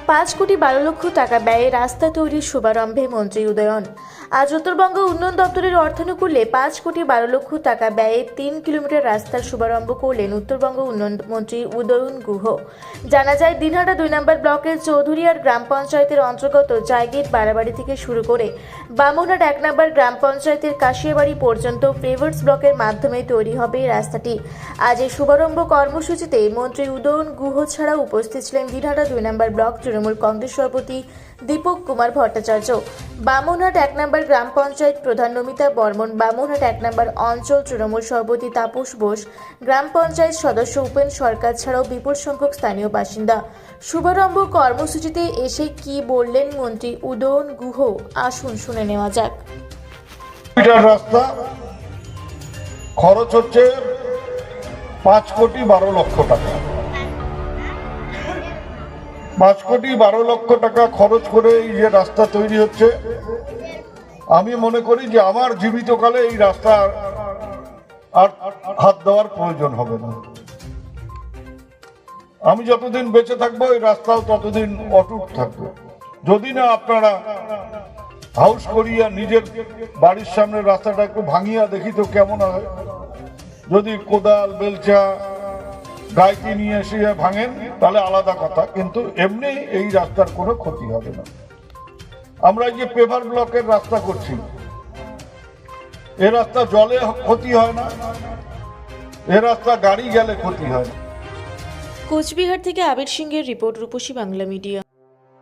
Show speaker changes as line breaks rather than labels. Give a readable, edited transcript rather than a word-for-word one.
5 কোটি 12 লক্ষ টাকা ব্যয়ে রাস্তা তৈরির শুভারম্ভে মন্ত্রী উদয়ন। আজ উত্তরবঙ্গ উন্নয়ন দপ্তরের অর্থানুকূল্যে 5 কোটি 12 লক্ষ টাকা ব্যয়ে 3 কিলোমিটার রাস্তার শুভারম্ভ করলেন উত্তরবঙ্গ উন্নয়ন মন্ত্রী উদয়ন গুহ। জানা যায়, দিনহাটা 2 নম্বর ব্লকের চৌধুরীয়ার গ্রাম পঞ্চায়েতের অন্তর্গত জায়গির বাড়াবাড়ি থেকে শুরু করে বামুনহাট 1 নম্বর গ্রাম পঞ্চায়েতের কাশিয়াবাড়ি পর্যন্ত ফ্লেভার্স ব্লকের মাধ্যমে তৈরি হবে এই রাস্তাটি। আজ এই শুভারম্ভ কর্মসূচিতে মন্ত্রী উদয়ন গুহ ছাড়াও উপস্থিত ছিলেন দিনহাটা 2 নম্বর ব্লক তৃণমূল কংগ্রেস সভাপতি দীপক কুমার ভট্টাচার্য, বামুনহাট 1 নম্বর গ্রাম পঞ্চায়েত প্রধান নমিতা বর্মন, বামুনহাট 1 নম্বর অঞ্চল তৃণমূল সভাপতি তাপস বোস, গ্রাম পঞ্চায়েত সদস্য উপেন সরকার ছাড়াও বিপুল সংখ্যক স্থানীয় বাসিন্দা। শুভারম্ভ কর্মসূচিতে এসে কি বললেন মন্ত্রী উদয়ন গুহ, আসুন শুনে নেওয়া যাক।
রাস্তা খরচ হচ্ছে 5 কোটি 12 লক্ষ টাকা। 5 কোটি 12 লক্ষ টাকা খরচ করে এই যে রাস্তা তৈরি হচ্ছে, আমি মনে করি যে আমার জীবিতকালে এই রাস্তা আর হাত দেওয়ার প্রয়োজন হবে না। আমি যতদিন বেঁচে থাকবো এই রাস্তাও ততদিন অটুট থাকবে। যদি না আপনারা হাউস করিয়া নিজের বাড়ির সামনে রাস্তাটা একটু ভাঙিয়া দেখি তো কেমন হয়। যদি কোদাল বেলচা গাইতি নিয়ে এসে ভাঙেন তাহলে আলাদা কথা, কিন্তু এমনি এই রাস্তার কোনো ক্ষতি হবে না। আমরা এই যে পেভার ব্লকের রাস্তা করছি, এ রাস্তা জলে ক্ষতি হয় না, এ রাস্তা গাড়ি গেলে ক্ষতি হয় না।
কোচবিহার থেকে আবির সিংহের রিপোর্ট, রূপসী বাংলা মিডিয়া।